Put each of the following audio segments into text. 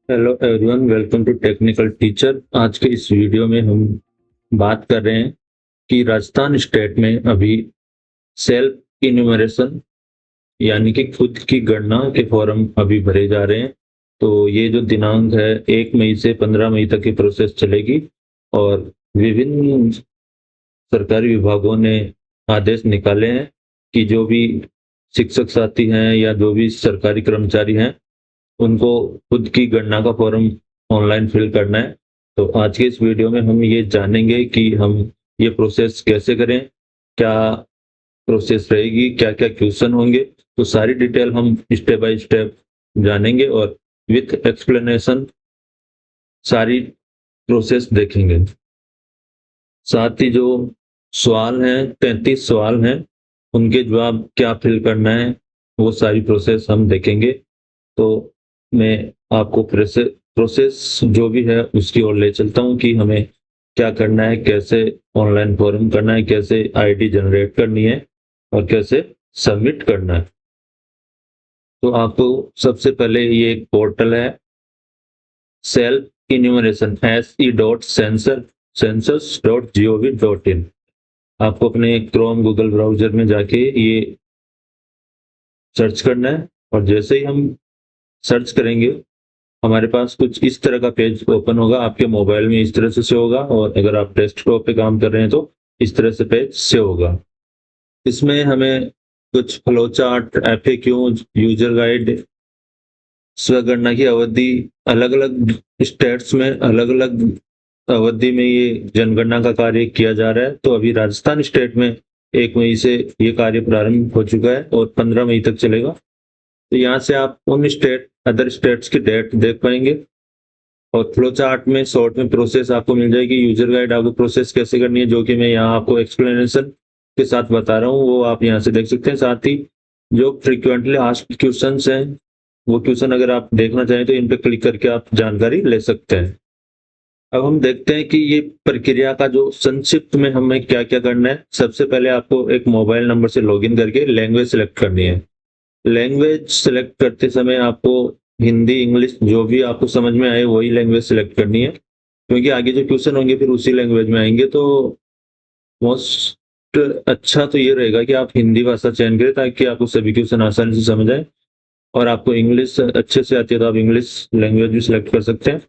Hello everyone, welcome to Technical Teacher. आज के इस वीडियो में हम बात कर रहे हैं कि राजस्थान स्टेट में अभी सेल्फ इन्यूमरेशन यानी कि खुद की गणना के फॉर्म अभी भरे जा रहे हैं। तो ये जो दिनांक है 1 मई से 15 मई तक की प्रोसेस चलेगी और विभिन्न सरकारी विभागों ने आदेश निकाले हैं कि जो भी शिक्षक साथी हैं या जो भी सरकारी कर्मचारी हैं उनको खुद की गणना का फॉर्म ऑनलाइन फिल करना है। तो आज के इस वीडियो में हम ये जानेंगे कि हम ये प्रोसेस कैसे करें, क्या प्रोसेस रहेगी, क्या-क्या क्वेश्चन होंगे। तो सारी डिटेल हम स्टेप बाय स्टेप जानेंगे और विथ एक्सप्लेनेशन सारी प्रोसेस देखेंगे। साथ ही जो सवाल हैं, 33 सवाल हैं, उनके जवाब क्या फिल करना है, वो सारी प्रोसेस हम देखेंगे। तो मैं आपको प्रोसेस जो भी है उसकी ओर ले चलता हूँ कि हमें क्या करना है, कैसे ऑनलाइन फॉर्म करना है, कैसे आईडी जनरेट करनी है और कैसे सबमिट करना है। तो आपको सबसे पहले ये एक पोर्टल है सेल्फ इन्यूमरेशन se.census.gov.in। आपको अपने क्रोम गूगल ब्राउजर में जाके ये सर्च करना है और जैसे ही हम सर्च करेंगे हमारे पास कुछ इस तरह का पेज ओपन होगा। आपके मोबाइल में इस तरह से शो होगा और अगर आप डेस्कटॉप पे काम कर रहे हैं तो इस तरह से पेज शो होगा। इसमें हमें कुछ flow chart, FAQ, user guide, स्वगणना की अवधि, अलग-अलग स्टेट्स में अलग-अलग अवधि में ये जनगणना का कार्य किया जा रहा है। तो अभी राजस्थान स्टेट में 1 मई से ये कार्य प्रारंभ हो चुका है और 15 मई तक चलेगा। तो यहाँ से आप उन अदर स्टेट्स की डेट देख पाएंगे और फ्लो चार्ट में शॉर्ट में प्रोसेस आपको मिल जाएगी। यूजर गाइड आपको प्रोसेस कैसे करनी है जो कि मैं यहाँ आपको एक्सप्लेनेशन के साथ बता रहा हूँ, वो आप यहाँ से देख सकते हैं। साथ ही जो फ्रीक्वेंटली आस्क्ड क्वेश्चंस हैं वो क्वेश्चन अगर आप देखना चाहें तो इन पे क्लिक करके आप जानकारी ले सकते हैं। अब हम देखते हैं कि ये प्रक्रिया का जो संक्षिप्त में हमें क्या क्या करना है। सबसे पहले आपको एक मोबाइल नंबर से लॉगिन करके लैंग्वेज सेलेक्ट करनी है। लैंग्वेज सेलेक्ट करते समय आपको हिंदी, इंग्लिश जो भी आपको समझ में आए वही लैंग्वेज सेलेक्ट करनी है, क्योंकि आगे जो क्वेश्चन होंगे फिर उसी लैंग्वेज में आएंगे। तो मोस्ट अच्छा तो ये रहेगा कि आप हिंदी भाषा चयन करें ताकि आपको सभी क्वेश्चन आसानी से समझ आए। और आपको इंग्लिश अच्छे से आती है तो आप इंग्लिश लैंग्वेज भी सिलेक्ट कर सकते हैं।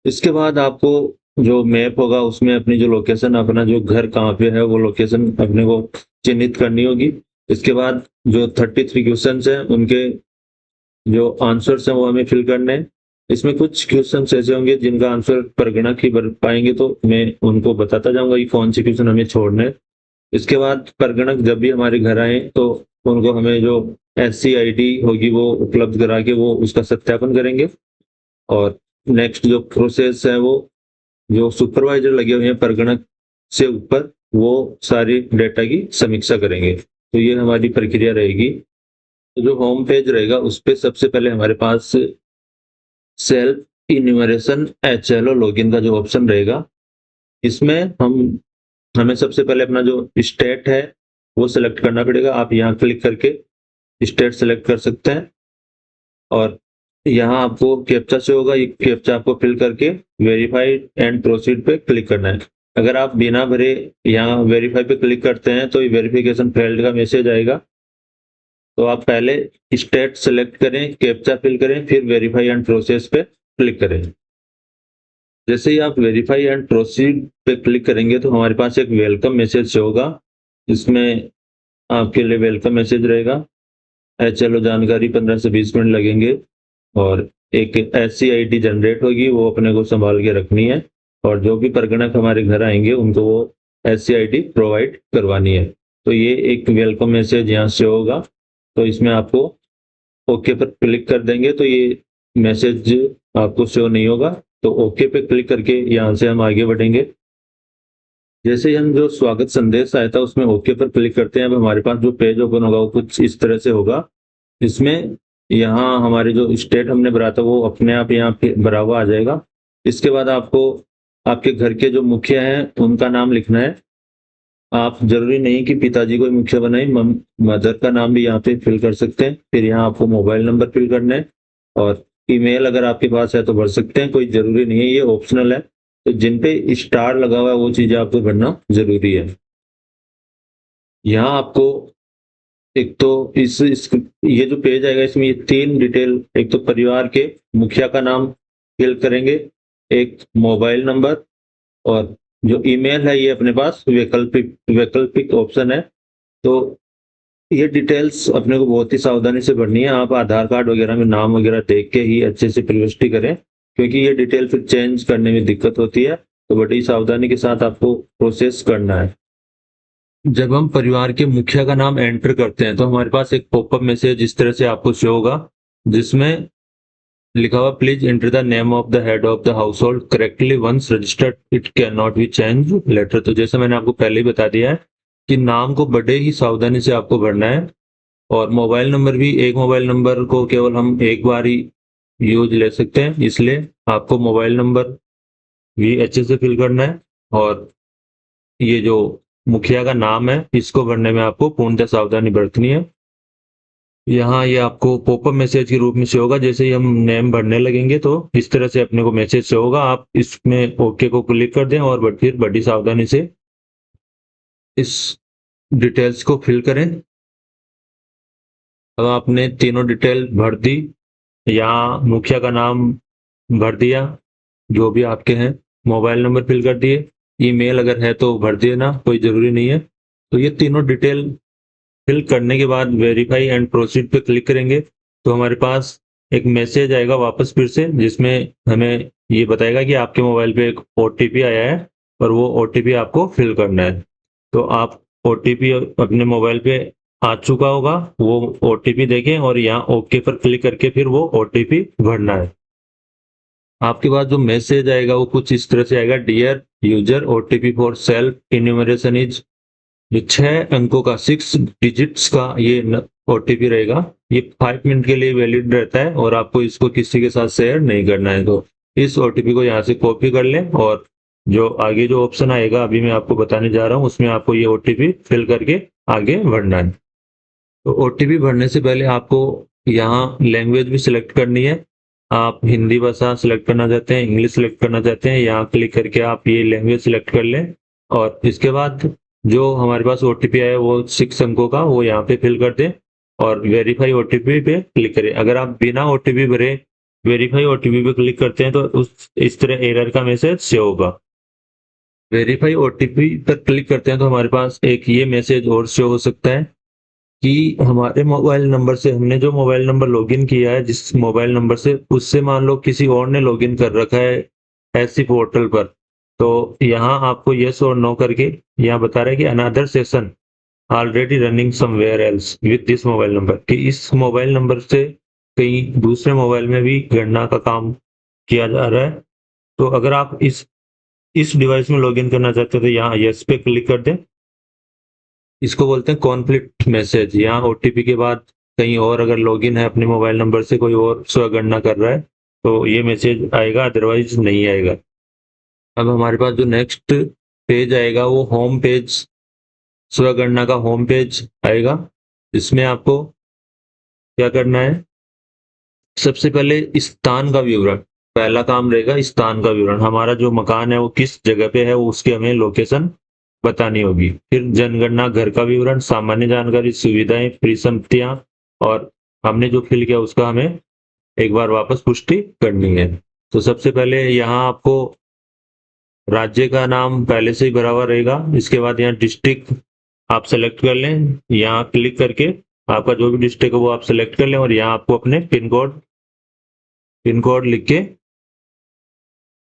इसके बाद आपको जो मैप होगा उसमें अपनी जो लोकेशन, अपना जो घर कहाँ पे है वो लोकेशन अपने को चिन्हित करनी होगी। इसके बाद जो 33 क्वेश्चन हैं उनके जो आंसर्स हैं वो हमें फिल करने हैं। इसमें कुछ क्वेश्चन ऐसे होंगे जिनका आंसर परगणक ही भर पाएंगे, तो मैं उनको बताता जाऊंगा कि कौन से क्वेश्चन हमें छोड़ने हैं। इसके बाद परगणक जब भी हमारे घर आए तो उनको हमें जो SC ID होगी वो उपलब्ध करा के वो उसका सत्यापन करेंगे। और नेक्स्ट जो प्रोसेस है वो जो सुपरवाइजर लगे हुए हैं परगणक से ऊपर वो सारी डेटा की समीक्षा करेंगे। तो ये हमारी प्रक्रिया रहेगी। तो जो होम पेज रहेगा उस पे सबसे पहले हमारे पास सेल्फ इन्यूमरेशन HLO लॉगिन का जो ऑप्शन रहेगा, इसमें हमें सबसे पहले अपना जो स्टेट है वो सिलेक्ट करना पड़ेगा। आप यहाँ क्लिक करके स्टेट सेलेक्ट कर सकते हैं और यहाँ आपको कैप्चा से होगा, ये कैप्चा आपको फिल करके वेरीफाइड एंड प्रोसीड पे क्लिक करना है। अगर आप बिना भरे यहाँ वेरीफाई पे क्लिक करते हैं तो ये वेरिफिकेशन फेल्ड का मैसेज आएगा। तो आप पहले स्टेट सेलेक्ट करें, कैप्चा फिल करें, फिर वेरीफाई एंड प्रोसेस पे क्लिक करें। जैसे ही आप वेरीफाई एंड प्रोसीड पे क्लिक करेंगे तो हमारे पास एक वेलकम मैसेज होगा। इसमें आपके लिए वेलकम मैसेज रहेगा। चलो जानकारी 15 से 20 मिनट लगेंगे और एक ऐसी आईडी जनरेट होगी वो अपने को संभाल के रखनी है और जो भी परगणक हमारे घर आएंगे उनको वो ऐसी आईडी प्रोवाइड करवानी है। तो ये एक वेलकम मैसेज यहाँ से होगा, तो इसमें आपको ओके पर क्लिक कर देंगे तो ये मैसेज आपको शो नहीं होगा। तो ओके पे क्लिक करके यहाँ से हम आगे बढ़ेंगे। जैसे ही हम जो स्वागत संदेश आया था उसमें ओके पर क्लिक करते हैं, अब हमारे पास जो पेज ओपन होगा वो कुछ इस तरह से होगा। इसमें यहाँ हमारे जो स्टेट हमने भरा था वो अपने आप यहाँ पे भरा हुआ आ जाएगा। इसके बाद आपको आपके घर के जो मुखिया हैं उनका नाम लिखना है। आप जरूरी नहीं कि पिताजी को ही मुखिया बनाए, मदर का नाम भी यहाँ पे फिल कर सकते हैं। फिर यहाँ आपको मोबाइल नंबर फिल करना है और ईमेल अगर आपके पास है तो भर सकते हैं, कोई ज़रूरी नहीं है, ये ऑप्शनल है। तो जिन पे स्टार लगा हुआ है वो चीज़ें आपको भरना ज़रूरी है। यहाँ आपको एक तो इस ये जो पेज आएगा इसमें ये 3 डिटेल, एक तो परिवार के मुखिया का नाम फिल करेंगे, एक मोबाइल नंबर और जो ईमेल है ये अपने पास वैकल्पिक वैकल्पिक ऑप्शन है। तो ये डिटेल्स अपने को बहुत ही सावधानी से भरनी है। आप आधार कार्ड वगैरह में नाम वगैरह देख के ही अच्छे से प्रविष्टि करें, क्योंकि ये डिटेल फिर चेंज करने में दिक्कत होती है। तो बड़ी सावधानी के साथ आपको प्रोसेस करना है। जब हम परिवार के मुखिया का नाम एंटर करते हैं तो हमारे पास एक पॉपअप मैसेज इस तरह से आपको शो होगा, जिसमें लिखा हुआ please enter the name of the head of the household correctly once registered it can not be change later. तो जैसे मैंने आपको पहले ही बता दिया है कि नाम को बड़े ही सावधानी से आपको भरना है, और मोबाइल नंबर भी, एक मोबाइल नंबर को केवल हम एक बार ही यूज ले सकते हैं, इसलिए आपको मोबाइल नंबर भी अच्छे से फिल करना है। और ये जो मुखिया का नाम है इसको भरने में आपको पूर्णतः सावधानी बरतनी है। यहाँ ये आपको पॉपअप मैसेज के रूप में शो होगा। जैसे ही हम नेम भरने लगेंगे तो इस तरह से अपने को मैसेज शो होगा। आप इसमें ओके को क्लिक कर दें और फिर बड़ी सावधानी से इस डिटेल्स को फिल करें। अब आपने तीनों डिटेल भर दी, यहाँ मुखिया का नाम भर दिया जो भी आपके हैं, मोबाइल नंबर फिल कर दिए, ईमेल अगर है तो भर देना, कोई ज़रूरी नहीं है। तो ये तीनों डिटेल फिल करने के बाद वेरीफाई एंड प्रोसीड पे क्लिक करेंगे तो हमारे पास एक मैसेज आएगा वापस फिर से, जिसमें हमें ये बताएगा कि आपके मोबाइल पे एक ओटीपी आया है और वो ओटीपी आपको फिल करना है। तो आप ओटीपी अपने मोबाइल पे आ चुका होगा, वो ओटीपी देखें और यहाँ ओके पर क्लिक करके फिर वो ओटीपी भरना है। आपके पास जो मैसेज आएगा वो कुछ इस तरह से आएगा, dear user OTP for self enumeration is, ये 6 अंकों का 6 डिजिट्स का ये ओटीपी रहेगा। ये 5 मिनट के लिए वैलिड रहता है और आपको इसको किसी के साथ शेयर नहीं करना है। तो इस ओटीपी को यहाँ से कॉपी कर लें और जो आगे जो ऑप्शन आएगा अभी मैं आपको बताने जा रहा हूँ उसमें आपको ये ओटीपी फिल करके आगे बढ़ना है। तो ओटीपी भरने से पहले आपको यहाँ लैंग्वेज भी सिलेक्ट करनी है। आप हिंदी भाषा सिलेक्ट करना चाहते हैं, इंग्लिश सिलेक्ट करना चाहते हैं, यहाँ क्लिक करके आप ये लैंग्वेज सिलेक्ट कर लें और इसके बाद जो हमारे पास ओटीपी आया है वो 6 अंकों का वो यहाँ पे फिल कर दें और वेरीफाई ओटीपी पे क्लिक करें। अगर आप बिना ओटीपी भरे वेरीफाई ओटीपी पे क्लिक करते हैं तो इस तरह एरर का मैसेज शो होगा। वेरीफाई ओटीपी पर क्लिक करते हैं तो हमारे पास एक ये मैसेज और शो हो सकता है कि हमारे मोबाइल नंबर से, हमने जो मोबाइल नंबर लॉगिन किया है जिस मोबाइल नंबर से, उससे मान लो किसी और ने लॉगिन कर रखा है ऐसी पोर्टल पर, तो यहाँ आपको यस और नो करके यहाँ बता रहा है कि another session already running somewhere else with this mobile number, कि इस मोबाइल नंबर से कहीं दूसरे मोबाइल में भी गणना का काम किया जा रहा है। तो अगर आप इस डिवाइस में लॉगिन करना चाहते हो तो यहाँ यस पे क्लिक कर दें। इसको बोलते हैं कॉन्फ्लिक्ट मैसेज। यहाँ ओटीपी के बाद कहीं और अगर लॉगिन है अपने मोबाइल नंबर से, कोई और स्वगणना कर रहा है तो ये मैसेज आएगा, अदरवाइज नहीं आएगा। अब हमारे पास जो नेक्स्ट पेज आएगा वो होम पेज, स्वगणना का होम पेज आएगा। इसमें आपको क्या करना है, सबसे पहले स्थान का विवरण, पहला काम रहेगा स्थान का विवरण। हमारा जो मकान है वो किस जगह पे है वो उसकी हमें लोकेशन बतानी होगी। फिर जनगणना, घर का विवरण, सामान्य जानकारी, सुविधाएं, परिसंपत्तियां और हमने जो फिल किया उसका हमें एक बार वापस पुष्टि करनी है। तो सबसे पहले यहाँ आपको राज्य का नाम पहले से ही भरा हुआ रहेगा। इसके बाद यहाँ डिस्ट्रिक्ट आप सेलेक्ट कर लें, यहाँ क्लिक करके आपका जो भी डिस्ट्रिक्ट है वो आप सेलेक्ट कर लें और यहाँ आपको अपने पिन कोड लिख के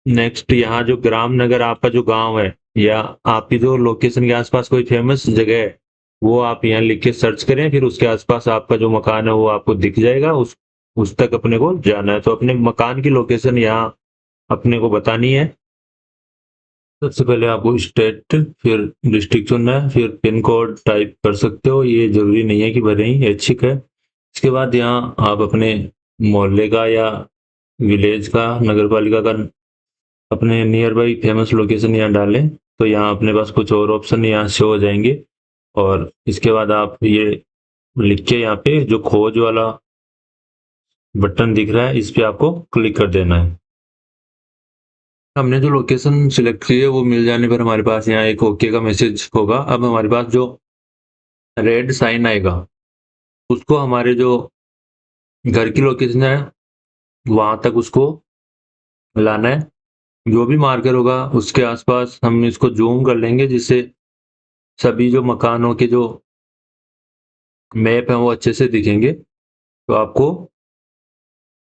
नेक्स्ट, यहाँ जो ग्राम नगर आपका जो गांव है या आपकी जो लोकेशन के आसपास कोई फेमस जगह है वो आप यहाँ लिख के सर्च करें। फिर उसके आसपास आपका जो मकान है वो आपको दिख जाएगा, उस तक अपने को जाना है। तो अपने मकान की लोकेशन यहाँ अपने को बतानी है। सबसे पहले आपको स्टेट फिर डिस्ट्रिक्ट चुनना है, फिर पिन कोड टाइप कर सकते हो, ये जरूरी नहीं है कि भरे ही, ऐच्छिक है। इसके बाद यहाँ आप अपने मोहल्ले का या विलेज का, नगर पालिका का, अपने नियर बाई फेमस लोकेशन यहाँ डालें तो यहाँ अपने पास कुछ और ऑप्शन यहाँ शो हो जाएंगे। और इसके बाद आप ये लिख के यहाँ पे जो खोज वाला बटन दिख रहा है, इस पे आपको क्लिक कर देना है। हमने जो लोकेशन सिलेक्ट की है वो मिल जाने पर हमारे पास यहाँ एक ओके का मैसेज होगा। अब हमारे पास जो रेड साइन आएगा उसको हमारे जो घर की लोकेशन है वहां तक उसको लाना है। जो भी मार्कर होगा उसके आसपास हम इसको जूम कर लेंगे, जिससे सभी जो मकानों के जो मैप है वो अच्छे से दिखेंगे। तो आपको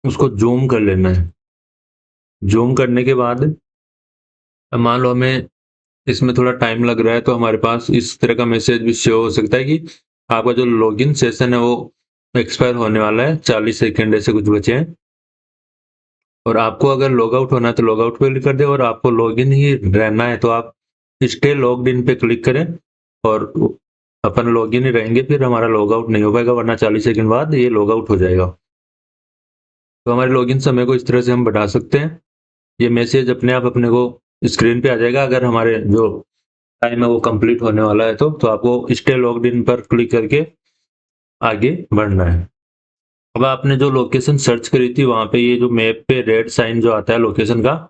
उसको जूम कर लेना है। जूम करने के बाद अब मान लो हमें इसमें थोड़ा टाइम लग रहा है, तो हमारे पास इस तरह का मैसेज भी शो हो सकता है कि आपका जो लॉगिन सेशन है वो एक्सपायर होने वाला है, 40 सेकंड ऐसे कुछ बचे हैं। और आपको अगर लॉग आउट होना है तो लॉग आउट पे क्लिक कर दें, और आपको लॉगिन ही रहना है तो आप स्टे लॉग्ड इन पे क्लिक करें और अपन लॉगिन ही रहेंगे, फिर हमारा लॉग आउट नहीं हो पाएगा, वरना 40 सेकंड बाद ये लॉग आउट हो जाएगा। तो हमारे लॉगिन समय को इस तरह से हम बढ़ा सकते हैं। ये मैसेज अपने आप अपने को स्क्रीन पे आ जाएगा अगर हमारे जो टाइम है वो कंप्लीट होने वाला है। तो आपको स्टे लॉग्ड इन पर क्लिक करके आगे बढ़ना है। अब आपने जो लोकेशन सर्च करी थी वहां पे ये जो मैप पे रेड साइन जो आता है लोकेशन का,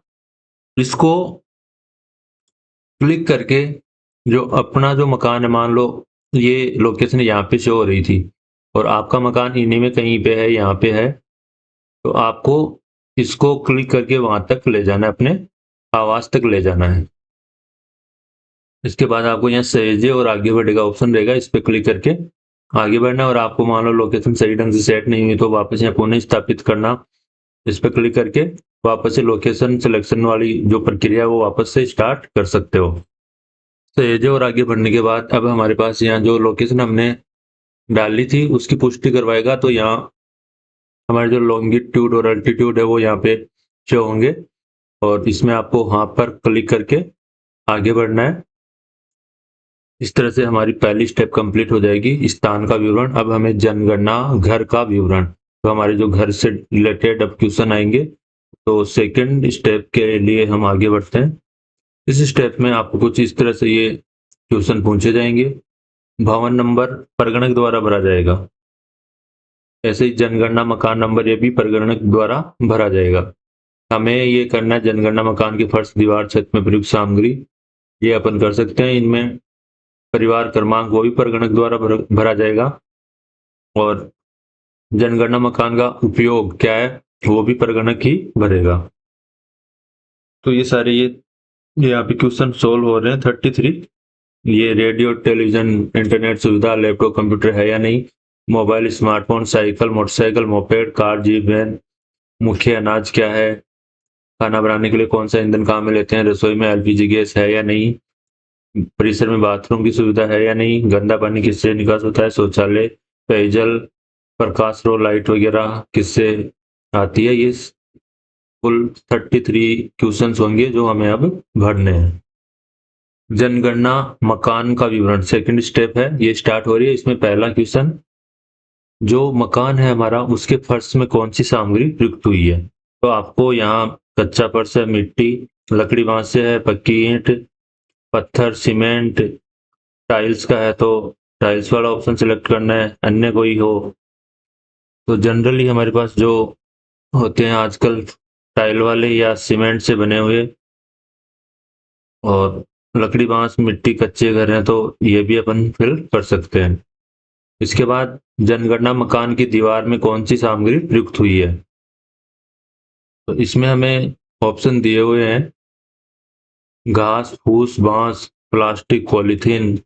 इसको क्लिक करके जो अपना जो मकान है, मान लो ये लोकेशन यहाँ पे शो हो रही थी और आपका मकान इन्हीं में कहीं पे है, यहाँ पे है, तो आपको इसको क्लिक करके वहां तक ले जाना है, अपने आवास तक ले जाना है। इसके बाद आपको यहाँ सहेजे और आगे बढ़े का ऑप्शन रहेगा, इस पर क्लिक करके आगे बढ़ना है। और आपको मान लो लोकेशन सही ढंग से सेट नहीं हुई तो वापस यहाँ पुनः स्थापित करना, इस पर क्लिक करके वापस से लोकेशन सिलेक्शन वाली जो प्रक्रिया है वो वापस से स्टार्ट कर सकते हो। सहेजे और आगे बढ़ने के बाद अब हमारे पास यहाँ जो लोकेशन हमने डाली थी उसकी पुष्टि करवाएगा, तो यहाँ हमारे जो लॉन्गिट्यूड और अल्टीट्यूड है वो यहाँ पे शो होंगे और इसमें आपको वहां पर क्लिक करके आगे बढ़ना है। इस तरह से हमारी पहली स्टेप कंप्लीट हो जाएगी, स्थान का विवरण। अब हमें जनगणना घर का विवरण, तो हमारे जो घर से रिलेटेड अब क्वेश्चन आएंगे। तो सेकंड स्टेप के लिए हम आगे बढ़ते हैं। इस स्टेप में आपको कुछ इस तरह से ये क्वेश्चन पूछे जाएंगे। भवन नंबर परगणक द्वारा भरा जाएगा, ऐसे ही जनगणना मकान नंबर ये भी परगणक द्वारा भरा जाएगा। हमें ये करना है जनगणना मकान के फर्श दीवार छत में प्रयुक्त सामग्री, ये अपन कर सकते हैं। इनमें परिवार क्रमांक वो भी परगणक द्वारा भरा जाएगा, और जनगणना मकान का उपयोग क्या है वो भी परगणक ही भरेगा। तो ये सारे ये यहाँ पे क्वेश्चन सोल्व हो रहे हैं। 33, ये रेडियो टेलीविजन इंटरनेट सुविधा लैपटॉप कंप्यूटर है या नहीं, mobile smartphone cycle motorcycle moped car jeep van, मुख्य अनाज क्या है, खाना बनाने के लिए कौन सा ईंधन काम में लेते हैं, रसोई में एलपीजी गैस है या नहीं, परिसर में बाथरूम की सुविधा है या नहीं, गंदा पानी किससे निकास होता है, शौचालय पेयजल प्रकाश रो लाइट वगैरह किससे आती है। ये कुल 33 क्वेश्चंस होंगे जो हमें अब भरने हैं। जनगणना मकान का विवरण सेकंड स्टेप है, ये स्टार्ट हो रही है। इसमें पहला क्वेश्चन, जो मकान है हमारा उसके फर्श में कौन सी सामग्री प्रयुक्त हुई है। तो आपको यहाँ कच्चा फर्श है, मिट्टी, लकड़ी बांस से है, पक्की ईंट, पत्थर सीमेंट, टाइल्स का है तो टाइल्स वाला ऑप्शन सिलेक्ट करना है, अन्य कोई हो। तो जनरली हमारे पास जो होते हैं आजकल टाइल वाले या सीमेंट से बने हुए, और लकड़ी बांस मिट्टी कच्चे घर हैं तो ये भी अपन फिल कर सकते हैं। इसके बाद जनगणना मकान की दीवार में कौन सी सामग्री प्रयुक्त हुई है। तो इसमें हमें ऑप्शन दिए हुए हैं, घास फूस बांस प्लास्टिक पॉलीथीन।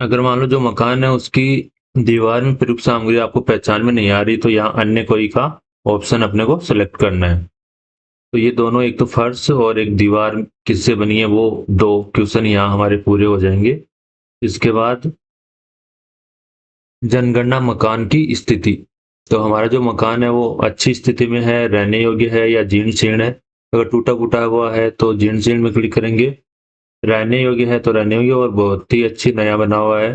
अगर मान लो जो मकान है उसकी दीवार में प्रयुक्त सामग्री आपको पहचान में नहीं आ रही तो यहाँ अन्य कोई का ऑप्शन अपने को सिलेक्ट करना है। तो ये दोनों, एक तो फर्श और एक दीवार किससे बनी है, वो दो क्वेश्चन यहाँ हमारे पूरे हो जाएंगे। इसके बाद जनगणना मकान की स्थिति, तो हमारा जो मकान है वो अच्छी स्थिति में है, रहने योग्य है या जीर्ण शीर्ण है। अगर टूटा फूटा हुआ है तो जीर्ण शीर्ण में क्लिक करेंगे, रहने योग्य है तो रहने योग्य, और बहुत ही अच्छी नया बना हुआ है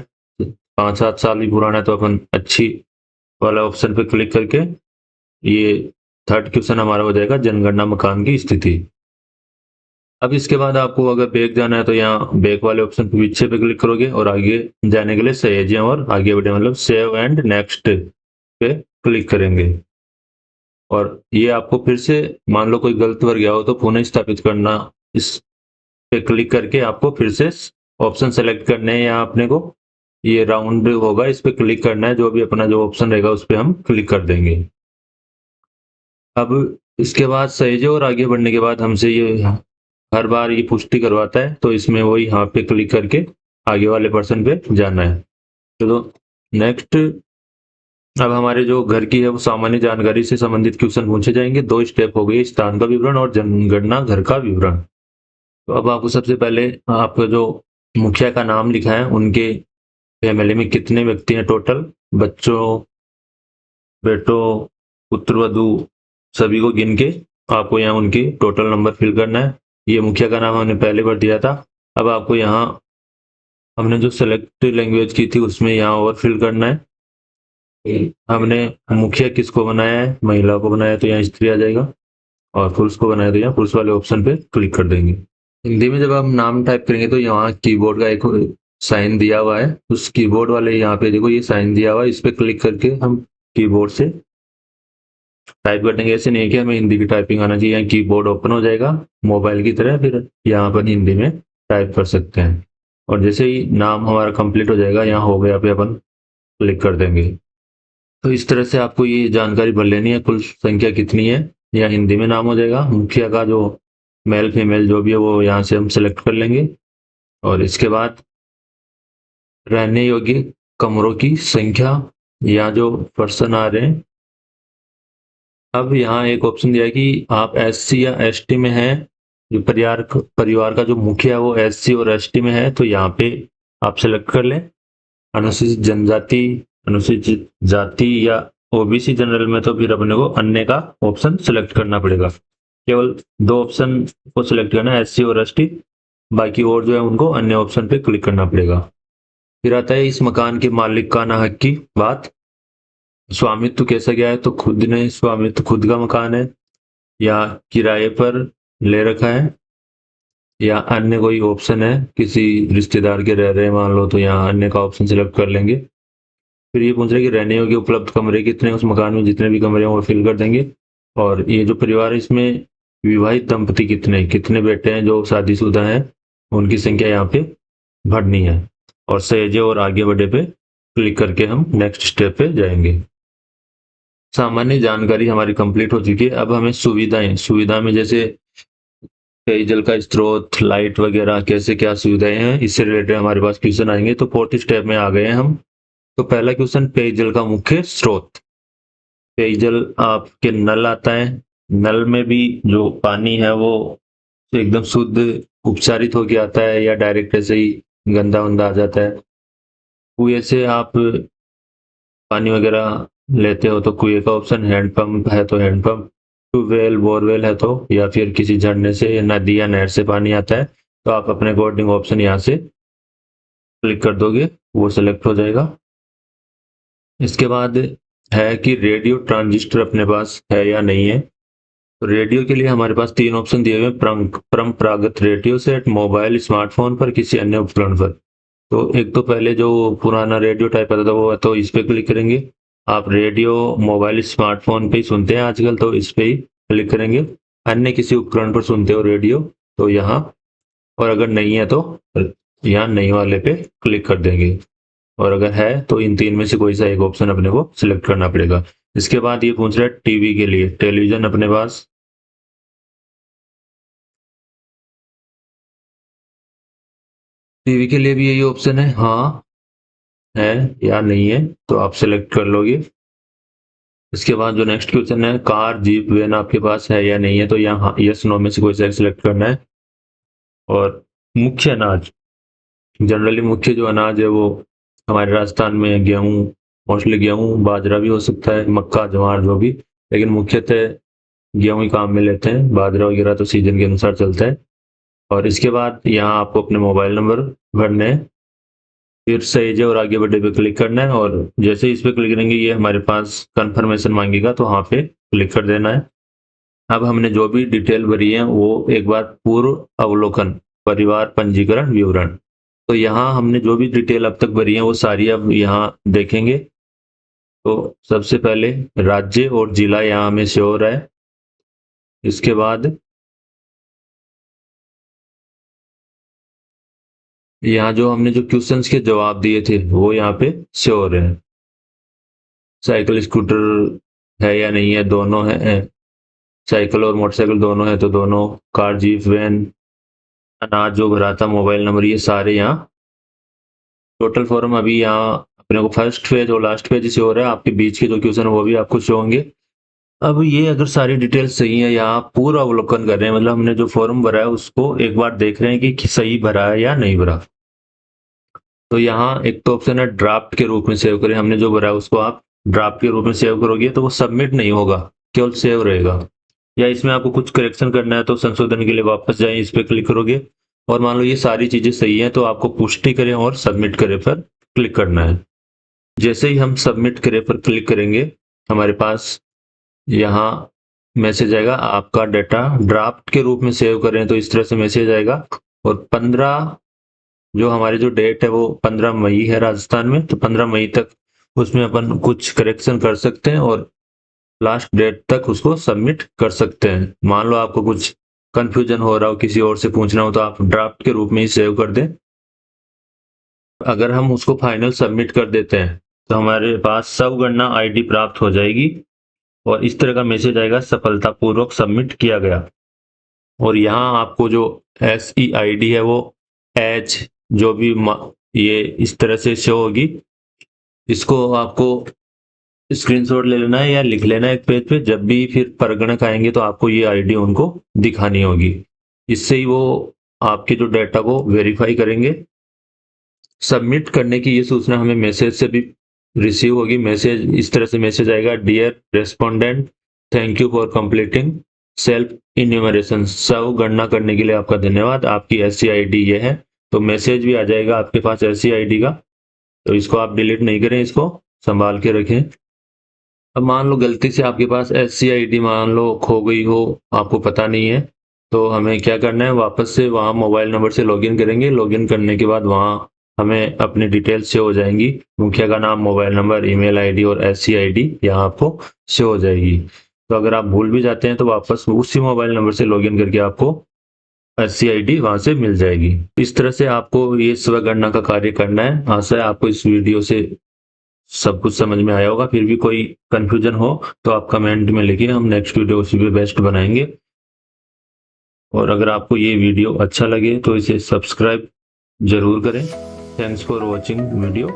5-7 साल भी पुराना है तो अपन अच्छी वाला ऑप्शन पे क्लिक करके ये थर्ड क्वेश्चन हमारा हो जाएगा जनगणना मकान की स्थिति। अब इसके बाद आपको अगर बैक जाना है तो यहाँ बैक वाले ऑप्शन पे पीछे पे क्लिक करोगे और आगे जाने के लिए सहेजें और आगे बढ़े मतलब सेव एंड नेक्स्ट पे क्लिक करेंगे। और ये आपको फिर से मान लो कोई गलत भर गया हो तो पुनः स्थापित करना, इस पे क्लिक करके आपको फिर से ऑप्शन सेलेक्ट करने हैं। यहाँ अपने को ये राउंड होगा, इस पे क्लिक करना है, जो भी अपना जो ऑप्शन रहेगा उस पे हम क्लिक कर देंगे। अब इसके बाद सहेजे और आगे बढ़ने के बाद हमसे ये हर बार ये पुष्टि करवाता है, तो इसमें वही यहाँ पे क्लिक करके आगे वाले पर्सन पे जाना है। चलो नेक्स्ट। अब हमारे जो घर की है वो सामान्य जानकारी से संबंधित क्वेश्चन पूछे जाएंगे। 2 स्टेप हो गए, स्थान का विवरण और जनगणना घर का विवरण। तो अब आपको सबसे पहले आपका जो मुखिया का नाम लिखा है, उनके फैमिली में कितने व्यक्ति हैं टोटल, बच्चों, बेटों, पुत्र वधू, सभी को गिन के आपको यहाँ उनके टोटल नंबर फिल करना है। ये मुखिया का नाम हमने पहले भर दिया था। अब आपको यहाँ हमने जो सेलेक्ट लैंग्वेज की थी उसमें यहाँ और फिल करना है। हमने मुखिया किसको बनाया है, महिला को बनाया है, तो यहाँ स्त्री आ जाएगा, और पुरुष को बनाया तो यहाँ पुरुष वाले ऑप्शन पे क्लिक कर देंगे। हिंदी में जब हम नाम टाइप करेंगे तो यहाँ कीबोर्ड का एक साइन दिया हुआ है, उस कीबोर्ड वाले यहाँ पे देखो ये साइन दिया हुआ है, इस पे क्लिक करके हम कीबोर्ड से टाइप कर देंगे। ऐसे नहीं है कि हमें हिंदी की टाइपिंग आना चाहिए, यहाँ कीबोर्ड ओपन हो जाएगा मोबाइल की तरह, फिर यहाँ पर हिंदी में टाइप कर सकते हैं। और जैसे ही नाम हमारा कंप्लीट हो जाएगा, यहाँ हो गया पे अपन क्लिक कर देंगे। तो इस तरह से आपको ये जानकारी भर लेनी है, कुल संख्या कितनी है, या हिंदी में नाम हो जाएगा। मुखिया का जो मेल फीमेल जो भी है वो यहाँ से हम सेलेक्ट कर लेंगे, और इसके बाद रहने योग्य कमरों की संख्या, या जो पर्सन आ रहे हैं। अब यहाँ एक ऑप्शन दिया है कि आप एससी या एसटी में हैं, जो परिवार का जो मुखिया है वो एससी और एसटी में है, तो यहाँ पे आप सेलेक्ट कर लें। अनुसूचित जनजाति, अनुसूचित जाति या ओबीसी जनरल में तो फिर अपने को अन्य का ऑप्शन सेलेक्ट करना पड़ेगा। केवल 2 ऑप्शन को सिलेक्ट करना है, एससी और एसटी, बाकी और जो है उनको अन्य ऑप्शन पे क्लिक करना पड़ेगा। फिर आता है इस मकान के मालिकाना हक की बात। स्वामित्व कैसा गया है, तो खुद ने स्वामित्व, खुद का मकान है, या किराए पर ले रखा है, या अन्य कोई ऑप्शन है, किसी रिश्तेदार के रह रहे हैं मान लो, तो यहाँ अन्य का ऑप्शन सिलेक्ट कर लेंगे। फिर ये पूछ रहे हैं कि रहने योग्य उपलब्ध कमरे कितने, उस मकान में जितने भी कमरे हैं वो फिल कर देंगे। और ये जो परिवार है इसमें विवाहित दंपति कितने बेटे हैं जो शादीशुदा हैं, उनकी संख्या यहाँ पे भरनी है। और सहेजे और आगे बढ़े पे क्लिक करके हम नेक्स्ट स्टेप पे जाएंगे। सामान्य जानकारी हमारी कंप्लीट हो चुकी है। अब हमें सुविधा में जैसे पेयजल का स्रोत, लाइट वगैरह कैसे क्या सुविधाएं हैं, इससे रिलेटेड हमारे पास क्वेश्चन आएंगे। तो 4th स्टेप में आ गए हैं हम। तो पहला क्वेश्चन, पेयजल का मुख्य स्रोत। पेयजल आपके नल आता है, नल में भी जो पानी है वो एकदम शुद्ध उपचारित होके आता है, या डायरेक्ट ऐसे ही गंदा वंदा आ जाता है। कुएं से आप पानी वगैरह लेते हो तो कुएं का ऑप्शन, हैंडपंप है तो हैंडपंप, ट्यूबवेल बोरवेल है तो, या फिर किसी झरने से, नदी या नहर से पानी आता है, तो आप अपने अकॉर्डिंग ऑप्शन यहाँ से क्लिक कर दोगे, वो सिलेक्ट हो जाएगा। इसके बाद है कि रेडियो ट्रांजिस्टर अपने पास है या नहीं है। तो रेडियो के लिए हमारे पास 3 ऑप्शन दिए हुए हैं, परंपरागत रेडियो सेट, मोबाइल, स्मार्टफोन पर, किसी अन्य उपकरण पर। तो एक तो पहले जो पुराना रेडियो टाइप आता था वो है, तो इस पे क्लिक करेंगे। आप रेडियो मोबाइल स्मार्टफोन पे ही सुनते हैं आजकल, तो इस पे ही क्लिक करेंगे। अन्य किसी उपकरण पर सुनते हो रेडियो, तो यहाँ, और अगर नहीं है तो यहाँ नहीं वाले पे क्लिक कर देंगे। और अगर है तो इन 3 में से कोई सा एक ऑप्शन अपने को सिलेक्ट करना पड़ेगा। इसके बाद ये पूछ रहा है टीवी के लिए, टेलीविजन अपने पास टीवी के लिए भी यही ऑप्शन है, हाँ है या नहीं है, तो आप सिलेक्ट कर लोगे। इसके बाद जो नेक्स्ट क्वेश्चन है, कार जीप वैन आपके पास है या नहीं है, तो यहाँ यस नो में से कोई सा सिलेक्ट करना है। और मुख्य अनाज, जनरली मुख्य जो अनाज है वो हमारे राजस्थान में गेहूँ, मोस्टली गेहूँ, बाजरा भी हो सकता है, मक्का, ज्वार जो भी, लेकिन मुख्यतः गेहूँ ही काम में लेते हैं, बाजरा वगैरह तो सीजन के अनुसार चलता है। और इसके बाद यहाँ आपको अपने मोबाइल नंबर भरने हैं, फिर सहेजे और आगे बढ़े पे क्लिक करना है, और जैसे इस पे क्लिक करेंगे ये हमारे पास कंफर्मेशन मांगेगा, तो वहाँ पे क्लिक कर देना है। अब हमने जो भी डिटेल भरी है वो एक बार पूर्व अवलोकन, परिवार पंजीकरण विवरण। तो यहाँ हमने जो भी डिटेल अब तक भरी है वो सारी अब यहाँ देखेंगे। तो सबसे पहले राज्य और जिला यहाँ हमें शो हो रहा है। इसके बाद यहाँ जो हमने जो क्वेश्चंस के जवाब दिए थे वो यहाँ पे शो हो रहे हैं। साइकिल स्कूटर है या नहीं है, दोनों है। साइकिल और मोटरसाइकिल दोनों है तो दोनों। कार, जीप, वैन, अनाज जो भरा था, मोबाइल नंबर, ये सारे यहाँ टोटल फॉर्म अभी यहाँ अपने को फर्स्ट पेज और लास्ट पेज से हो रहा है। आपके बीच के जो क्वेश्चन है वो भी आपको शो होंगे। अब ये अगर सारी डिटेल्स सही है, यहाँ पूरा अवलोकन कर रहे हैं, मतलब हमने जो फॉर्म भरा है उसको एक बार देख रहे हैं कि सही भरा है या नहीं भरा। तो यहाँ एक तो ऑप्शन है ड्राफ्ट के रूप में सेव करें। हमने जो भरा है उसको आप ड्राफ्ट के रूप में सेव करोगे तो वो सबमिट नहीं होगा, केवल सेव रहेगा। या इसमें आपको कुछ करेक्शन करना है तो संशोधन के लिए वापस जाएं, इस पर क्लिक करोगे और मान लो ये सारी चीजें सही हैं तो आपको पुष्टि करें और सबमिट करें पर क्लिक करना है। जैसे ही हम सबमिट करें पर क्लिक करेंगे, हमारे पास यहाँ मैसेज आएगा, आपका डाटा ड्राफ्ट के रूप में सेव करें तो इस तरह से मैसेज आएगा। और 15 जो हमारी जो डेट है वो 15 मई है राजस्थान में, तो 15 मई तक उसमें अपन कुछ करेक्शन कर सकते हैं और लास्ट डेट तक उसको सबमिट कर सकते हैं। मान लो आपको कुछ कंफ्यूजन हो रहा हो, किसी और से पूछना हो, तो आप ड्राफ्ट के रूप में ही सेव कर दें। अगर हम उसको फाइनल सबमिट कर देते हैं तो हमारे पास स्वगणना आईडी प्राप्त हो जाएगी और इस तरह का मैसेज आएगा, सफलतापूर्वक सबमिट किया गया। और यहाँ आपको जो SEID है वो एच जो भी ये इस तरह से शो होगी। इसको आपको स्क्रीनशॉट ले लेना है या लिख लेना है एक पेज पे। जब भी फिर परगणक आएंगे तो आपको ये आईडी उनको दिखानी होगी। इससे ही वो आपके जो डेटा को वेरीफाई करेंगे। सबमिट करने की ये सूचना हमें मैसेज से भी रिसीव होगी। मैसेज इस तरह से मैसेज आएगा, dear respondent, thank you for completing self enumeration. सब गणना करने के लिए आपका धन्यवाद, आपकी SCID ये है। तो मैसेज भी आ जाएगा आपके पास SCID का। तो इसको आप डिलीट नहीं करें, इसको संभाल के रखें। अब मान लो गलती से आपके पास SCID मान लो खो गई हो, आपको पता नहीं है, तो हमें क्या करना है, वापस से वहाँ मोबाइल नंबर से लॉगिन करेंगे। लॉगिन करने के बाद वहाँ हमें अपनी डिटेल्स शो हो जाएंगी। मुखिया का नाम, मोबाइल नंबर, ईमेल आईडी और SCID यहाँ आपको शो हो जाएगी। तो अगर आप भूल भी जाते हैं तो वापस उसी मोबाइल नंबर से लॉगिन करके आपको SCID वहां से मिल जाएगी। इस तरह से आपको ये स्वगणना का कार्य करना है। आशा है आपको इस वीडियो से सब कुछ समझ में आया होगा। फिर भी कोई कंफ्यूजन हो तो आप कमेंट में लिखिए, हम नेक्स्ट वीडियो उसी पे बेस्ट बनाएंगे। और अगर आपको ये वीडियो अच्छा लगे तो इसे सब्सक्राइब जरूर करें। Thanks for watching video.